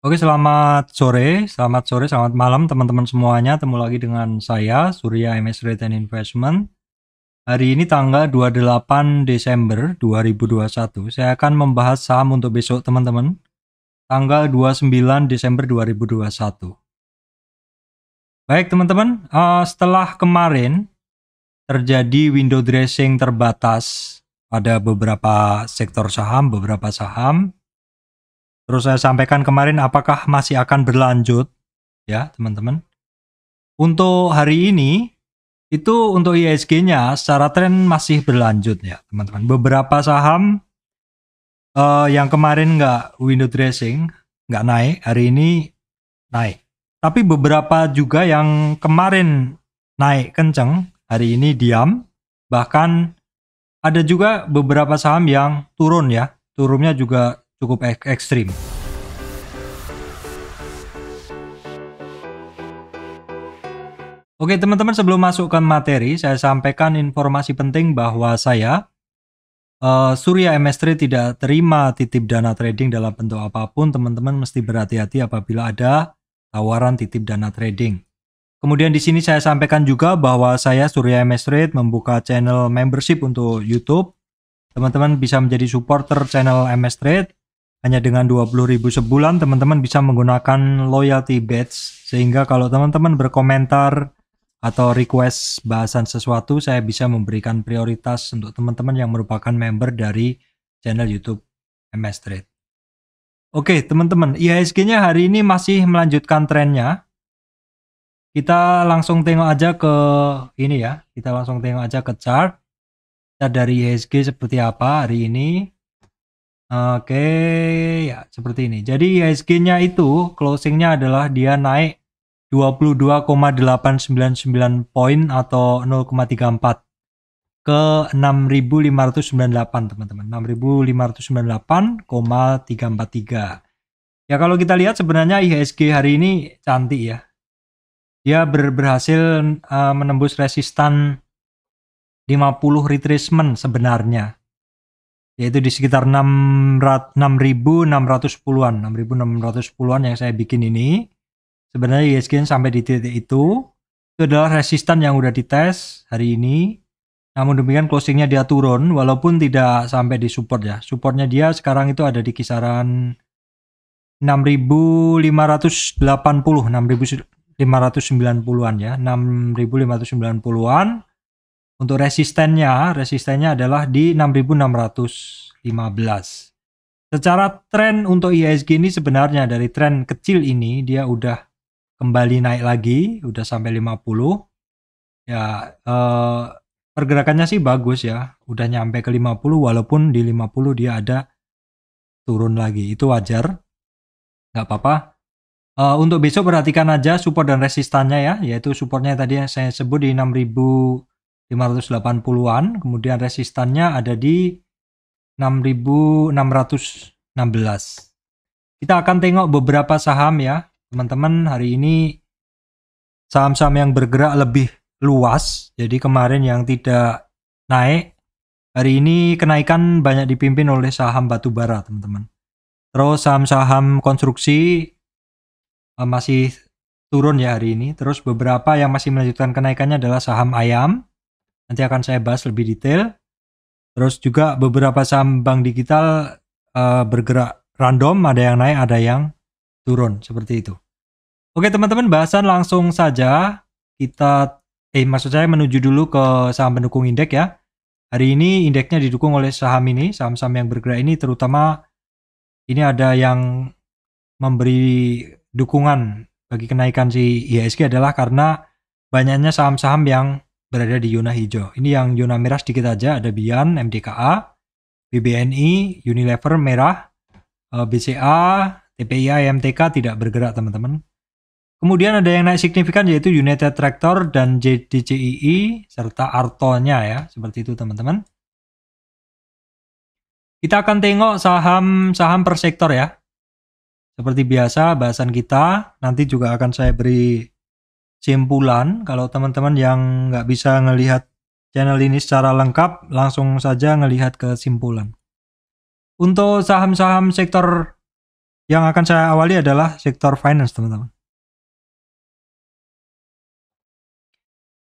Oke, selamat sore, selamat malam teman-teman semuanya. Temu lagi dengan saya, Surya MS Rate and Investment. Hari ini tanggal 28 Desember 2021. Saya akan membahas saham untuk besok teman-teman. Tanggal 29 Desember 2021. Baik teman-teman, setelah kemarin terjadi window dressing terbatas pada beberapa sektor saham, terus saya sampaikan kemarin apakah masih akan berlanjut ya teman-teman. Untuk hari ini itu untuk IHSG-nya secara tren masih berlanjut ya teman-teman. Beberapa saham yang kemarin nggak window dressing, nggak naik, hari ini naik. Tapi beberapa juga yang kemarin naik kenceng, hari ini diam. Bahkan ada juga beberapa saham yang turun ya, turunnya juga cukup ekstrim. Oke teman-teman, sebelum masuk ke materi, saya sampaikan informasi penting bahwa saya, Surya MS Trade, tidak terima titip dana trading dalam bentuk apapun. Teman-teman mesti berhati-hati apabila ada tawaran titip dana trading. Kemudian di sini saya sampaikan juga bahwa saya, Surya MS Trade, membuka channel membership untuk YouTube. Teman-teman bisa menjadi supporter channel MS Trade. Hanya dengan 20.000 sebulan, teman-teman bisa menggunakan loyalty badge. Sehingga kalau teman-teman berkomentar atau request bahasan sesuatu, saya bisa memberikan prioritas untuk teman-teman yang merupakan member dari channel YouTube MS Trade. Oke teman-teman, IHSG-nya hari ini masih melanjutkan trennya. Kita langsung tengok aja ke ini ya, kita langsung tengok aja ke chart. Chart dari IHSG seperti apa hari ini. Oke, ya seperti ini. Jadi IHSG-nya itu closing-nya adalah dia naik 22,899 poin atau 0,34 ke 6.598 teman-teman. 6.598,343. Ya kalau kita lihat sebenarnya IHSG hari ini cantik ya. Dia berhasil menembus resistan 50 retracement sebenarnya. Yaitu di sekitar 6.610-an. 6.610-an yang saya bikin ini. Sebenarnya IHSG sampai di titik itu adalah resistan yang udah dites hari ini. Namun demikian closingnya dia turun walaupun tidak sampai di support ya. Supportnya dia sekarang itu ada di kisaran 6.580, 6.590-an ya, 6.590-an. Untuk resistennya adalah di 6.615. Secara tren untuk IHSG ini sebenarnya dari tren kecil ini dia udah kembali naik lagi, udah sampai 50. Ya, pergerakannya sih bagus ya, udah nyampe ke 50 walaupun di 50 dia ada turun lagi, itu wajar, nggak apa-apa. Untuk besok perhatikan aja support dan resistannya ya, yaitu supportnya tadi yang saya sebut di 6.580-an, kemudian resistannya ada di 6.616. Kita akan tengok beberapa saham ya teman-teman. Hari ini saham-saham yang bergerak lebih luas. Jadi kemarin yang tidak naik, hari ini kenaikan banyak dipimpin oleh saham batubara teman-teman. Terus saham-saham konstruksi masih turun ya hari ini. Terus beberapa yang masih melanjutkan kenaikannya adalah saham ayam. Nanti akan saya bahas lebih detail. Terus juga beberapa saham bank digital bergerak random, ada yang naik, ada yang turun, seperti itu. Oke teman-teman, bahasan langsung saja. Maksud saya menuju dulu ke saham pendukung indeks ya. Hari ini indeksnya didukung oleh saham ini, saham-saham yang bergerak ini, terutama ini ada yang memberi dukungan bagi kenaikan si IHSG adalah karena banyaknya saham-saham yang berada di zona hijau. Ini yang zona merah sedikit aja, ada Bian, MDKA, BBNI, Unilever merah, BCA, TPI, MTK tidak bergerak teman-teman. Kemudian ada yang naik signifikan yaitu United Tractor dan DCII serta Arto-nya ya, seperti itu teman-teman. Kita akan tengok saham-saham per sektor ya. Seperti biasa bahasan kita, nanti juga akan saya beri simpulan. Kalau teman-teman yang nggak bisa ngelihat channel ini secara lengkap, langsung saja ngelihat kesimpulan. Untuk saham-saham sektor yang akan saya awali adalah sektor finance, teman-teman.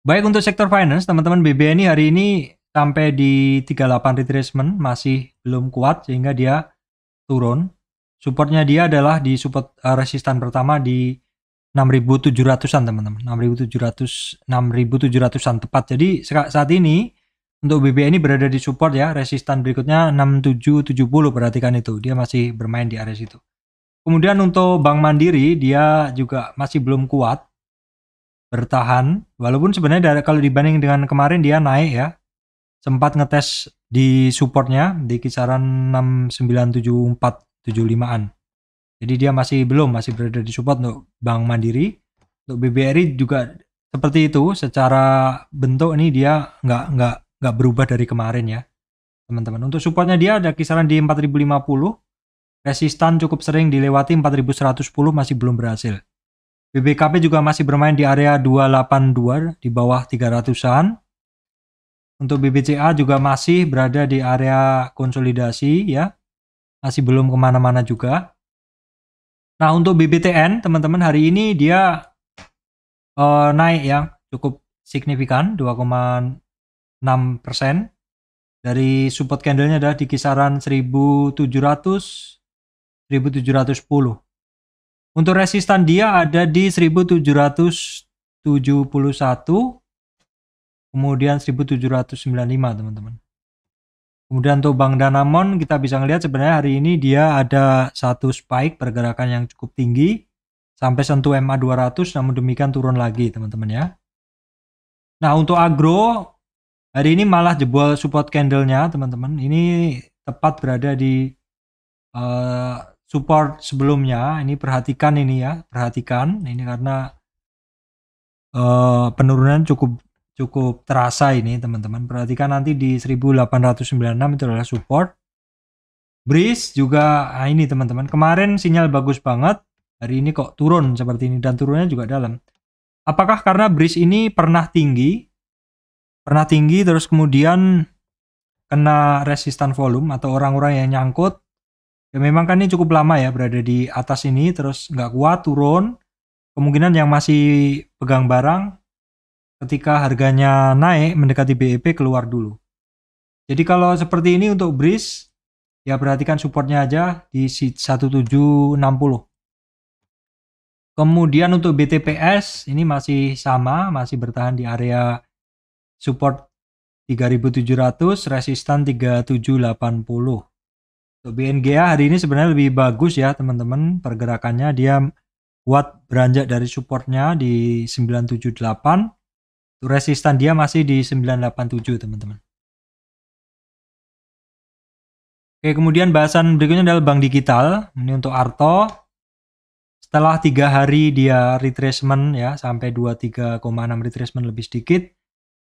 Baik, untuk sektor finance, teman-teman, BBNI hari ini sampai di 38 retracement masih belum kuat sehingga dia turun. Supportnya dia adalah di support resistan pertama di 6.700-an, teman-teman. 6.700-an tepat. Jadi saat ini untuk BBNI berada di support ya, resistan berikutnya 6770, perhatikan itu. Dia masih bermain di area situ. Kemudian untuk Bank Mandiri dia juga masih belum kuat bertahan, walaupun sebenarnya kalau dibanding dengan kemarin dia naik ya, sempat ngetes di supportnya di kisaran 6974-75an. Jadi dia masih berada di support untuk Bank Mandiri. Untuk BBRI juga seperti itu, secara bentuk ini dia nggak berubah dari kemarin ya, teman-teman. Untuk supportnya dia ada kisaran di 4050, resistan cukup sering dilewati 4110, masih belum berhasil. BBKP juga masih bermain di area 282 di bawah 300-an. Untuk BBCA juga masih berada di area konsolidasi ya, masih belum kemana-mana juga. Nah, untuk BBTN teman-teman hari ini dia naik ya, cukup signifikan 2,6%. Dari support candlenya adalah di kisaran 1700-1710. Untuk resistan dia ada di 1771, kemudian 1795, teman-teman. Kemudian untuk Bank Danamon kita bisa ngelihat sebenarnya hari ini dia ada satu spike pergerakan yang cukup tinggi sampai sentuh MA 200, namun demikian turun lagi, teman-teman ya. Nah, untuk agro hari ini malah jebol support candlenya, teman-teman. Ini tepat berada di support sebelumnya. Ini perhatikan ini ya, perhatikan ini karena penurunan cukup terasa ini, teman-teman. Perhatikan nanti di 1896 itu adalah support. Breeze juga ini, teman-teman. Kemarin sinyal bagus banget, hari ini kok turun seperti ini dan turunnya juga dalam. Apakah karena Breeze ini pernah tinggi terus kemudian kena resistan volume atau orang-orang yang nyangkut? Ya memang kan ini cukup lama ya berada di atas ini, terus nggak kuat turun. Kemungkinan yang masih pegang barang ketika harganya naik mendekati BEP keluar dulu. Jadi kalau seperti ini untuk Breeze, ya perhatikan supportnya aja di 1760. Kemudian untuk BTPS ini masih sama, masih bertahan di area support 3700, resistan 3780. Untuk BNGA hari ini sebenarnya lebih bagus ya, teman-teman. Pergerakannya dia kuat beranjak dari supportnya di 978. Resistan dia masih di 987, teman-teman. Oke, kemudian bahasan berikutnya adalah bank digital. Ini untuk Arto. Setelah 3 hari dia retracement ya, sampai 23,6 retracement lebih sedikit.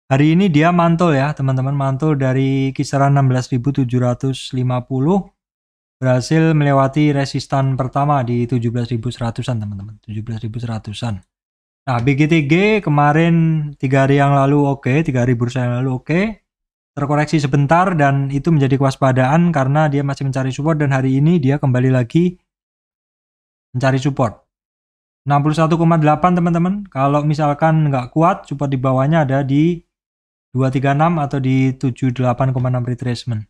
Hari ini dia mantul ya, teman-teman. Mantul dari kisaran 16.750. Berhasil melewati resistan pertama di 17.100-an, teman-teman. 17.100-an. Nah, BGTG kemarin 3 hari yang lalu oke, 3 hari bursa yang lalu oke. Terkoreksi sebentar dan itu menjadi kewaspadaan karena dia masih mencari support dan hari ini dia kembali lagi mencari support. 61,8, teman-teman. Kalau misalkan nggak kuat, support di bawahnya ada di 236 atau di 78,6 retracement.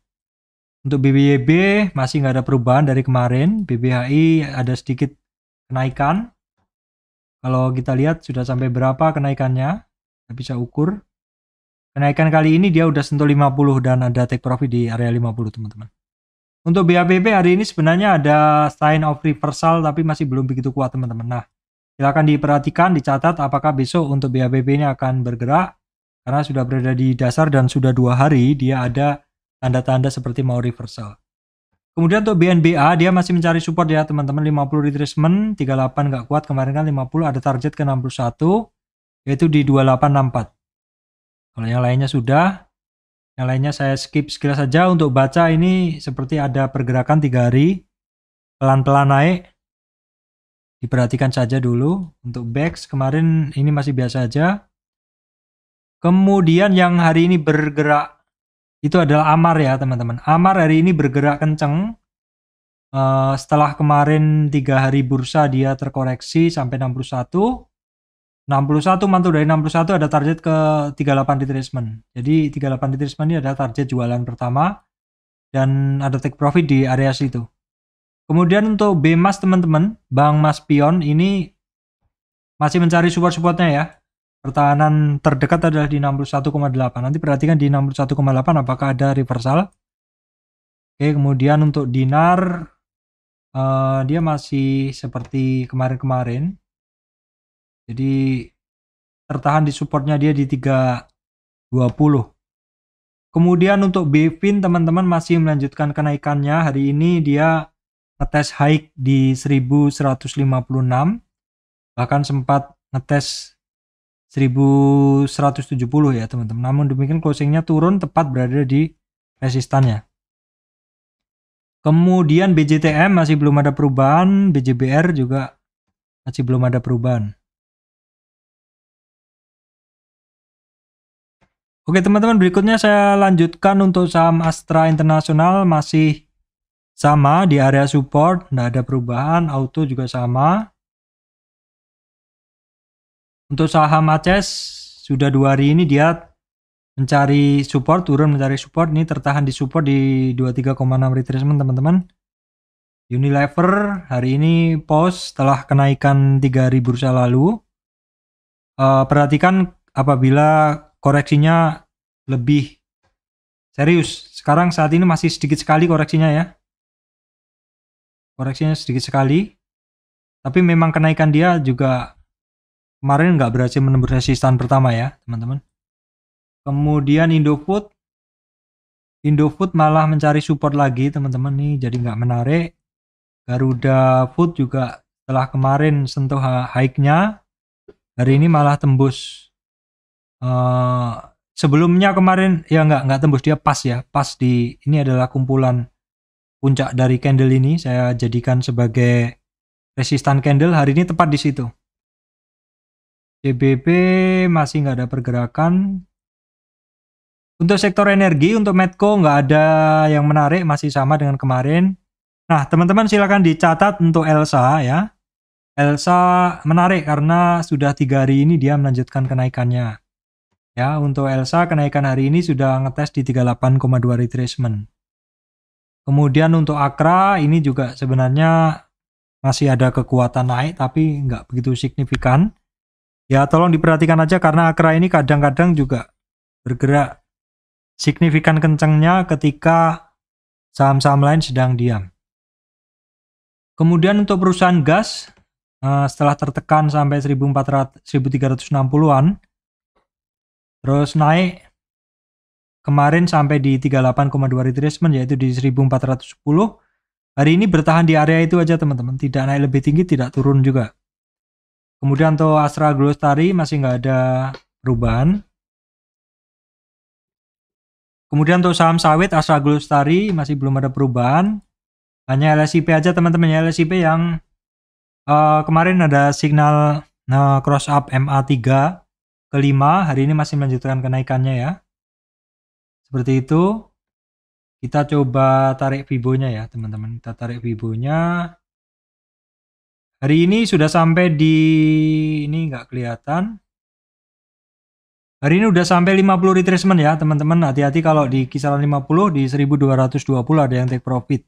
Untuk BBYB masih nggak ada perubahan dari kemarin. BBHI ada sedikit kenaikan. Kalau kita lihat sudah sampai berapa kenaikannya, kita bisa ukur. Kenaikan kali ini dia udah sentuh 50 dan ada take profit di area 50, teman-teman. Untuk BABB hari ini sebenarnya ada sign of reversal tapi masih belum begitu kuat, teman-teman. Nah, silakan diperhatikan, dicatat apakah besok untuk BABB ini akan bergerak karena sudah berada di dasar dan sudah 2 hari dia ada tanda-tanda seperti mau reversal. Kemudian untuk BNBA dia masih mencari support ya, teman-teman. 50 retracement, 38 nggak kuat, kemarin kan 50, ada target ke 61 yaitu di 2864. Kalau yang lainnya sudah, yang lainnya saya skip sekilas saja. Untuk baca ini seperti ada pergerakan 3 hari pelan-pelan naik, diperhatikan saja dulu. Untuk BEX kemarin ini masih biasa aja. Kemudian yang hari ini bergerak itu adalah Amar ya, teman-teman. Amar hari ini bergerak kenceng. Setelah kemarin 3 hari bursa dia terkoreksi sampai 61 mantul dari 61 ada target ke 38 retracement. Jadi 38 retracement ini adalah target jualan pertama dan ada take profit di area situ. Kemudian untuk BMAS teman-teman, Bang Mas Pion ini masih mencari support-supportnya ya. Pertahanan terdekat adalah di 61,8. Nanti perhatikan di 61,8 apakah ada reversal. Oke, kemudian untuk dinar dia masih seperti kemarin-kemarin. Jadi tertahan di supportnya dia di 320. Kemudian untuk BFIN teman-teman masih melanjutkan kenaikannya. Hari ini dia ngetes high di 1156. Bahkan sempat ngetes 1170 ya teman-teman. Namun demikian closingnya turun tepat berada di resistannya. Kemudian BJTM masih belum ada perubahan. BJBR juga masih belum ada perubahan. Oke teman-teman, berikutnya saya lanjutkan untuk saham Astra Internasional masih sama di area support, tidak ada perubahan. Auto juga sama. Untuk saham ACES sudah 2 hari ini dia mencari support, turun mencari support. Ini tertahan di support di 23,6 retracement teman-teman. Unilever hari ini pause setelah kenaikan 3 hari bursa lalu. Perhatikan apabila koreksinya lebih serius. Sekarang saat ini masih sedikit sekali koreksinya ya. Koreksinya sedikit sekali. Tapi memang kenaikan dia juga kemarin nggak berhasil menembus resistan pertama ya teman-teman. Kemudian Indofood malah mencari support lagi teman-teman nih, jadi nggak menarik. Garuda Food juga setelah kemarin sentuh high-nya, hari ini malah tembus. Sebelumnya kemarin ya nggak tembus, dia pas ya, pas di ini adalah kumpulan puncak dari candle ini. Saya jadikan sebagai resistan candle, hari ini tepat di situ. CBP masih nggak ada pergerakan. Untuk sektor energi, untuk Medco nggak ada yang menarik, masih sama dengan kemarin. Nah, teman-teman silakan dicatat untuk Elsa ya. Elsa menarik karena sudah 3 hari ini dia melanjutkan kenaikannya. Ya, untuk Elsa kenaikan hari ini sudah ngetes di 38,2 retracement. Kemudian untuk Akra ini juga sebenarnya masih ada kekuatan naik tapi nggak begitu signifikan. Ya, tolong diperhatikan aja karena Akra ini kadang-kadang juga bergerak signifikan kencangnya ketika saham-saham lain sedang diam. Kemudian untuk perusahaan gas setelah tertekan sampai 1360-an terus naik kemarin sampai di 38,2 retracement yaitu di 1410. Hari ini bertahan di area itu aja teman-teman, tidak naik lebih tinggi, tidak turun juga. Kemudian untuk Astra Glostari masih nggak ada perubahan. Kemudian untuk saham sawit Astra Glostari masih belum ada perubahan. Hanya LSIP aja teman-teman ya, LSIP yang kemarin ada signal cross up MA3 ke 5, hari ini masih melanjutkan kenaikannya ya. Seperti itu. Kita coba tarik Fibonya ya teman-teman. Kita tarik Fibonya. Hari ini sudah sampai di ini nggak kelihatan. Hari ini udah sampai 50 retracement ya teman-teman. Hati-hati kalau di kisaran 50, di 1220 ada yang take profit.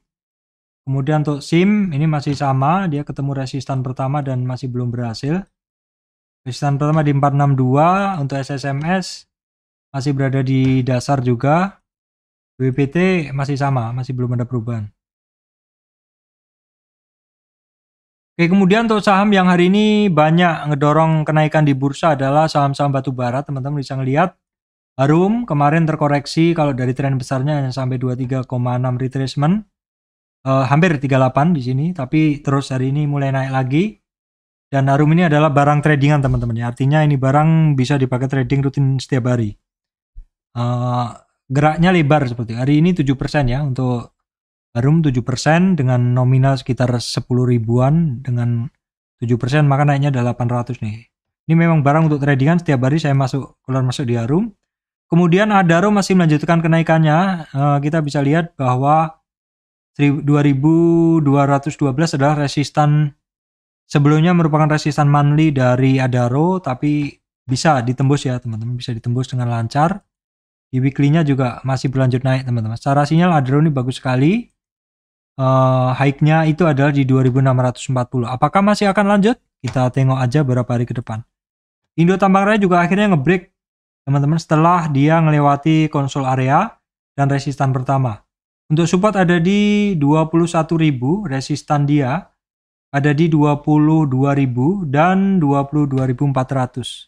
Kemudian untuk SIM ini masih sama, dia ketemu resistan pertama dan masih belum berhasil. Resistan pertama di 462, untuk SSMS masih berada di dasar juga. WPT masih sama, masih belum ada perubahan. Oke, kemudian untuk saham yang hari ini banyak ngedorong kenaikan di bursa adalah saham-saham batubara. Teman-teman bisa ngelihat Harum kemarin terkoreksi kalau dari tren besarnya hanya sampai 23,6 retracement. Hampir 38 di sini, tapi terus hari ini mulai naik lagi. Dan Harum ini adalah barang tradingan teman-teman ya. Artinya ini barang bisa dipakai trading rutin setiap hari. Geraknya lebar seperti hari ini 7% ya untuk Harum 7% dengan nominal sekitar 10 ribuan dengan 7% maka naiknya adalah 800 nih. Ini memang barang untuk tradingan setiap hari saya keluar masuk di Harum. Kemudian Adaro masih melanjutkan kenaikannya. Kita bisa lihat bahwa 2212 adalah resistan sebelumnya, merupakan resistan monthly dari Adaro, tapi bisa ditembus ya teman-teman, bisa ditembus dengan lancar. Di weekly-nya juga masih berlanjut naik teman-teman. Secara sinyal Adaro ini bagus sekali. High-nya itu adalah di 2640. Apakah masih akan lanjut? Kita tengok aja beberapa hari ke depan. Indo Tambang Raya juga akhirnya nge-break teman-teman setelah dia melewati konsol area dan resistan pertama. Untuk support ada di 21.000, resistan dia ada di 22.000 dan 22.400.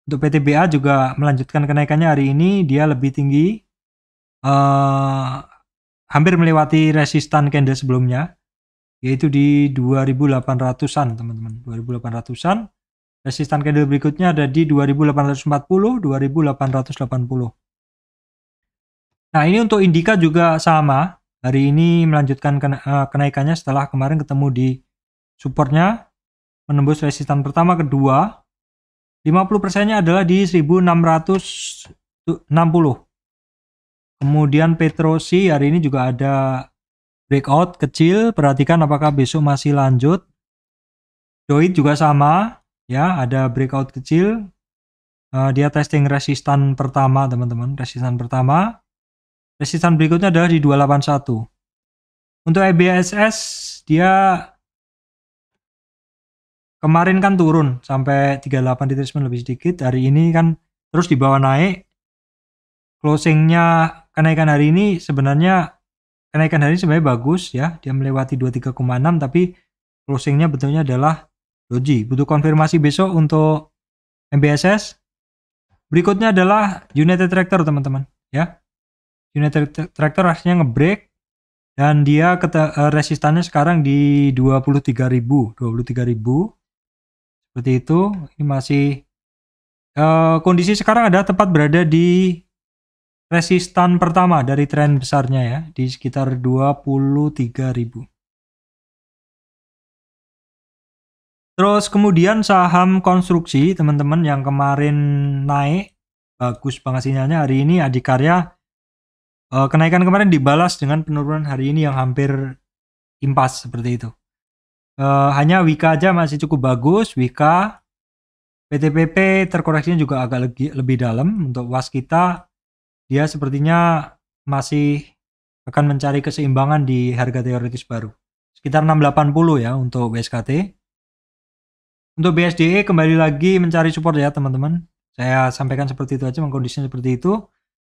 Untuk PTBA juga melanjutkan kenaikannya hari ini, dia lebih tinggi, hampir melewati resistan candle sebelumnya, yaitu di 2.800-an teman-teman, 2.800-an. Resistan candle berikutnya ada di 2.840, 2.880. Nah ini untuk Indika juga sama, hari ini melanjutkan kenaikannya setelah kemarin ketemu di supportnya, menembus resistan pertama, kedua. 50%-nya adalah di 1660. Kemudian Petrosi hari ini juga ada breakout kecil, perhatikan apakah besok masih lanjut. Doit juga sama ya, ada breakout kecil. Dia testing resistan pertama teman-teman, resistan pertama. Resistan berikutnya adalah di 281. Untuk EBSS dia kemarin kan turun sampai 38 retracement lebih sedikit. Hari ini kan terus di bawah naik. Closingnya kenaikan hari ini sebenarnya bagus ya. Dia melewati 23,6 tapi closingnya betulnya adalah doji. Butuh konfirmasi besok untuk MBSS. Berikutnya adalah United Tractor teman-teman ya. United Tractor akhirnya ngebreak dan dia resistannya sekarang di 23.000. Seperti itu. Ini masih kondisi sekarang ada tepat berada di resistan pertama dari tren besarnya ya, di sekitar 23.000. Terus kemudian saham konstruksi teman-teman yang kemarin naik bagus banget sinyalnya, hari ini Adikarya kenaikan kemarin dibalas dengan penurunan hari ini yang hampir impas seperti itu. Hanya Wika aja masih cukup bagus. Wika, PTPP terkoreksinya juga agak lebih dalam. Untuk Waskita dia sepertinya masih akan mencari keseimbangan di harga teoritis baru, sekitar 680 ya untuk WSKT. Untuk BSDE kembali lagi mencari support ya teman-teman. Saya sampaikan seperti itu aja, kondisinya seperti itu.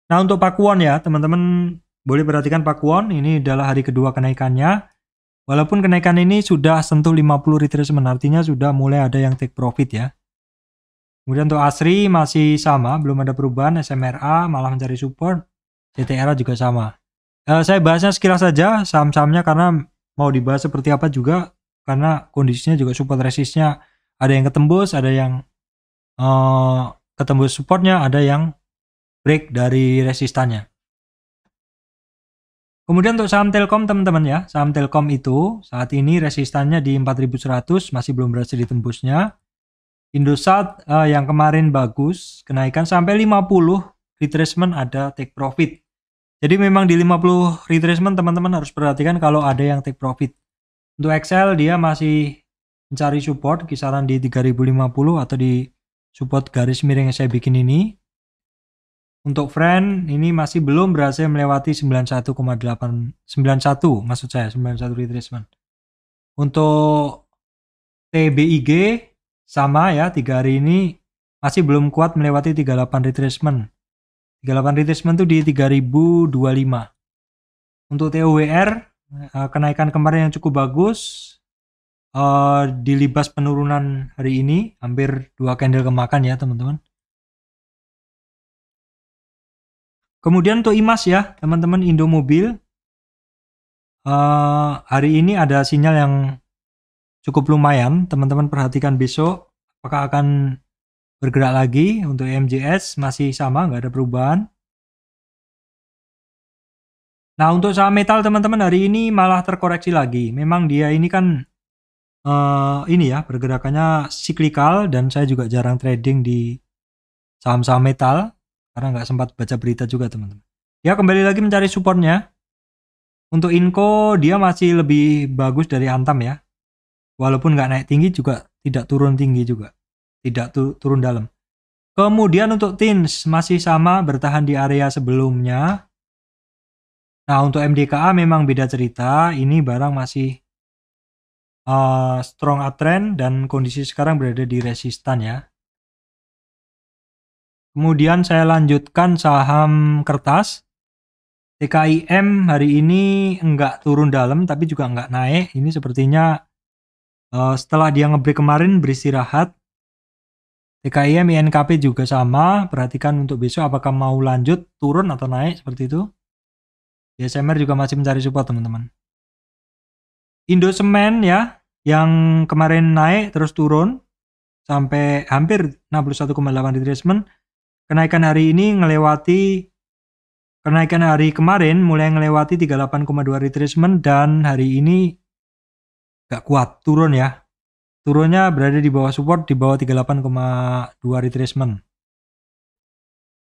Nah untuk Pakuwon ya teman-teman, boleh perhatikan Pakuwon, ini adalah hari kedua kenaikannya. Walaupun kenaikan ini sudah sentuh 50 retracement, artinya sudah mulai ada yang take profit ya. Kemudian untuk ASRI masih sama, belum ada perubahan. SMRA malah mencari support, CTRA juga sama. Saya bahasnya sekilas saja saham-sahamnya karena mau dibahas seperti apa juga, karena kondisinya juga support resistnya ada yang ketembus, ada yang ketembus supportnya, ada yang break dari resistannya. Kemudian untuk saham Telkom teman-teman ya, saham Telkom itu saat ini resistannya di 4100, masih belum berhasil ditembusnya. Indosat yang kemarin bagus, kenaikan sampai 50 retracement ada take profit. Jadi memang di 50 retracement teman-teman harus perhatikan kalau ada yang take profit. Untuk XL dia masih mencari support kisaran di 3050 atau di support garis miring yang saya bikin ini. Untuk Friend ini masih belum berhasil melewati 91,891 maksud saya 91 retracement. Untuk TBIG sama ya, 3 hari ini masih belum kuat melewati 38 retracement. 38 retracement itu di 3025. Untuk TOWR kenaikan kemarin yang cukup bagus, dilibas penurunan hari ini, hampir 2 candle kemakan ya teman-teman. Kemudian untuk IMAS ya teman-teman, Indomobil hari ini ada sinyal yang cukup lumayan. Teman-teman perhatikan besok apakah akan bergerak lagi. Untuk MJS masih sama, nggak ada perubahan. Nah untuk saham metal teman-teman hari ini malah terkoreksi lagi. Memang dia ini kan ini ya pergerakannya siklikal, dan saya juga jarang trading di saham-saham metal karena nggak sempat baca berita juga teman-teman. Ya kembali lagi mencari supportnya. Untuk Inco dia masih lebih bagus dari Antam ya. Walaupun nggak naik tinggi juga tidak turun tinggi juga. Tidak turun dalam. Kemudian untuk Tins masih sama bertahan di area sebelumnya. Nah untuk MDKA memang beda cerita. Ini barang masih strong uptrend dan kondisi sekarang berada di resistan ya. Kemudian saya lanjutkan saham kertas. TKIM hari ini enggak turun dalam tapi juga enggak naik. Ini sepertinya setelah dia ngebreak kemarin beristirahat. TKIM INKP juga sama. Perhatikan untuk besok apakah mau lanjut turun atau naik seperti itu. DSMR juga masih mencari support teman-teman. Indosemen ya yang kemarin naik terus turun sampai hampir 61,8 retracement. Kenaikan hari ini kenaikan hari kemarin mulai ngelewati 38,2 retracement dan hari ini gak kuat turun ya. Turunnya berada di bawah support di bawah 38,2 retracement.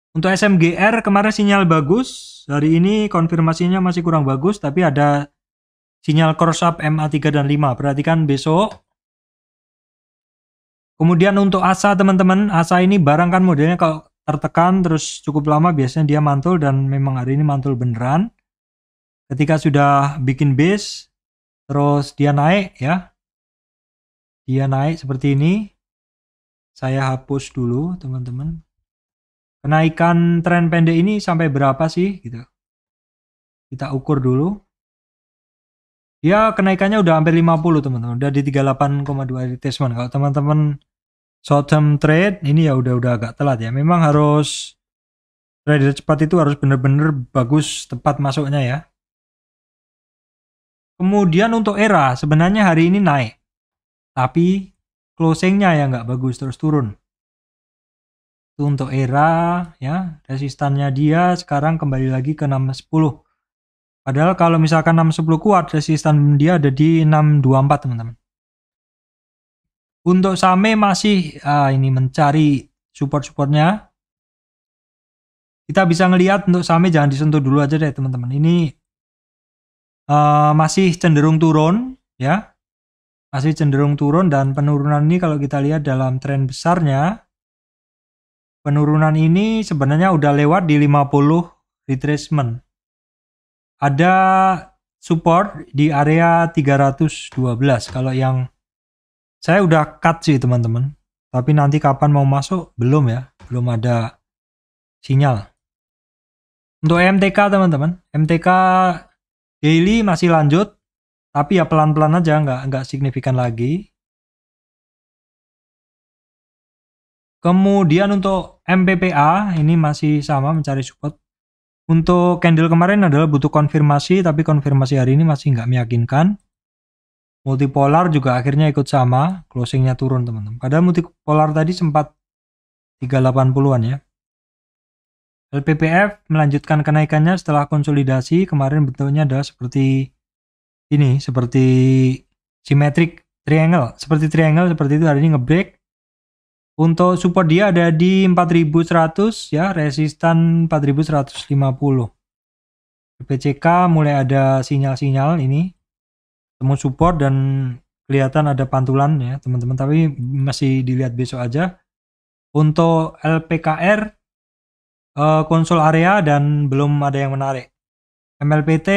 Untuk SMGR kemarin sinyal bagus, hari ini konfirmasinya masih kurang bagus tapi ada sinyal cross up MA3 dan 5. Perhatikan besok. Kemudian untuk ASA teman-teman, ASA ini barang kan modelnya kalau tertekan terus cukup lama biasanya dia mantul dan memang hari ini mantul beneran. Ketika sudah bikin base terus dia naik ya. Dia naik seperti ini. Saya hapus dulu teman-teman. Kenaikan tren pendek ini sampai berapa sih gitu. Kita ukur dulu. Dia kenaikannya udah hampir 50 teman-teman. Udah di 38,2 retracement. Kalau teman-teman short term trade ini ya udah agak telat ya. Memang harus trader cepat itu harus benar-benar bagus tepat masuknya ya. Kemudian untuk ERA sebenarnya hari ini naik. Tapi closingnya ya nggak bagus terus turun. Itu untuk ERA ya. Resistannya dia sekarang kembali lagi ke 610. Padahal kalau misalkan 610 kuat, resistan dia ada di 624 teman-teman. Untuk SAME masih ini mencari support-supportnya. Kita bisa ngelihat untuk SAME jangan disentuh dulu aja deh teman-teman. Ini masih cenderung turun ya. Masih cenderung turun dan penurunan ini kalau kita lihat dalam tren besarnya. Penurunan ini sebenarnya udah lewat di 50 retracement. Ada support di area 312 kalau yang saya udah cut sih teman-teman. Tapi nanti kapan mau masuk belum ya. Belum ada sinyal. Untuk MTK teman-teman. MTK daily masih lanjut. Tapi ya pelan-pelan aja. Nggak signifikan lagi. Kemudian untuk MPPA ini masih sama mencari support. Untuk candle kemarin adalah butuh konfirmasi. Tapi konfirmasi hari ini masih nggak meyakinkan. Multipolar juga akhirnya ikut sama, closingnya turun teman-teman. Padahal multipolar tadi sempat 380-an ya. LPPF melanjutkan kenaikannya setelah konsolidasi. Kemarin bentuknya adalah seperti ini, seperti symmetric triangle. Seperti triangle seperti itu hari ini ngebreak. Untuk support dia ada di 4100 ya, resistan 4150. PCK mulai ada sinyal-sinyal ini. Temu support dan kelihatan ada pantulan ya teman-teman, tapi masih dilihat besok aja. Untuk LPKR konsol area dan belum ada yang menarik. MLPT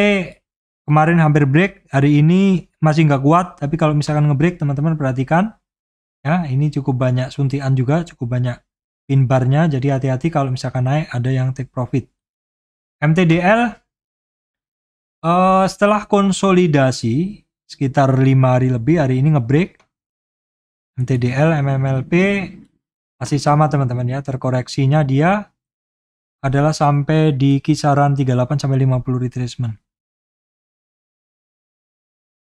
kemarin hampir break, hari ini masih nggak kuat, tapi kalau misalkan ngebreak teman-teman perhatikan ya, ini cukup banyak suntikan juga, cukup banyak pin barnya, jadi hati-hati kalau misalkan naik ada yang take profit. MTDL setelah konsolidasi sekitar 5 hari lebih, hari ini ngebreak. MTDL, MMLP masih sama teman-teman ya, terkoreksinya dia adalah sampai di kisaran 38 sampai 50 retracement.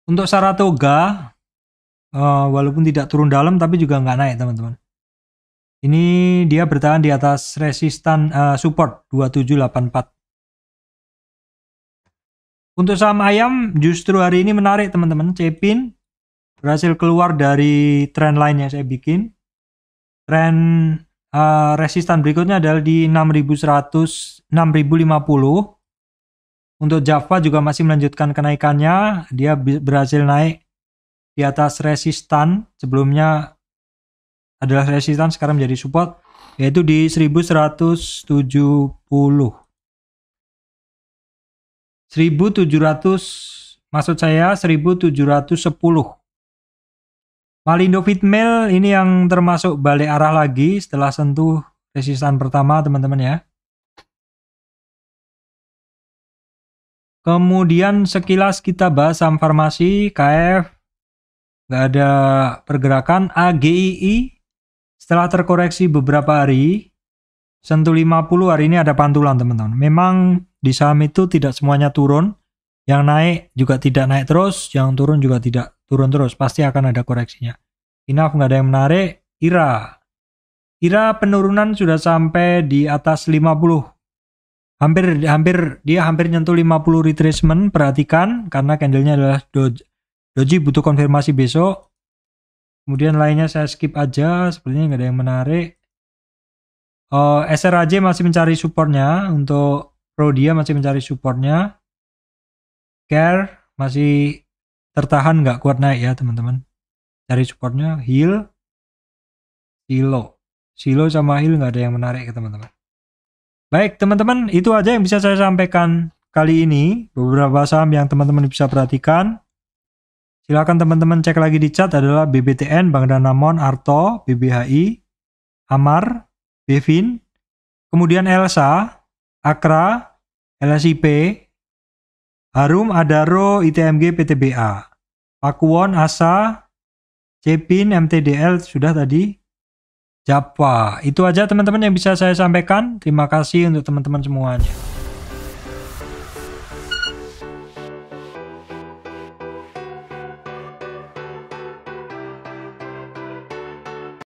Untuk Saratoga walaupun tidak turun dalam tapi juga nggak naik teman-teman. Ini dia bertahan di atas resistan support 2784. Untuk saham ayam justru hari ini menarik teman-teman. Cepin berhasil keluar dari trend line yang saya bikin. Trend resistan berikutnya adalah di 6100, 6050. Untuk Java juga masih melanjutkan kenaikannya. Dia berhasil naik di atas resistan. Sebelumnya adalah resistan, sekarang menjadi support, yaitu di 1170. 1700, maksud saya 1710. Malindo Fitmail ini yang termasuk balik arah lagi setelah sentuh resistan pertama, teman-teman ya. Kemudian sekilas kita bahas saham farmasi. KF nggak ada pergerakan. AGII setelah terkoreksi beberapa hari sentuh 50, hari ini ada pantulan, teman-teman. Memang di saham itu tidak semuanya turun. Yang naik juga tidak naik terus, yang turun juga tidak turun terus. Pasti akan ada koreksinya. Inaf nggak ada yang menarik. IRA penurunan sudah sampai di atas 50. Dia hampir nyentuh 50 retracement. Perhatikan karena candlenya adalah doji, butuh konfirmasi besok. Kemudian lainnya saya skip aja, sepertinya nggak ada yang menarik. SRAJ masih mencari supportnya. Untuk Prodia masih mencari supportnya. Care masih tertahan, nggak kuat naik ya teman-teman. Cari supportnya. Hill, Silo sama Hill nggak ada yang menarik ya teman-teman. Baik teman-teman, itu aja yang bisa saya sampaikan kali ini. Beberapa saham yang teman-teman bisa perhatikan. Silakan teman-teman cek lagi di chat, adalah BBTN, Bank Danamon, Arto, BBHI, Amar, Bevin, kemudian Elsa, Akra, LSIP, Harum, Adaro, ITMG, PTBA, Pakuwon, Asa, Cepin, MTDL sudah tadi, Java. Itu aja teman-teman yang bisa saya sampaikan. Terima kasih untuk teman-teman semuanya.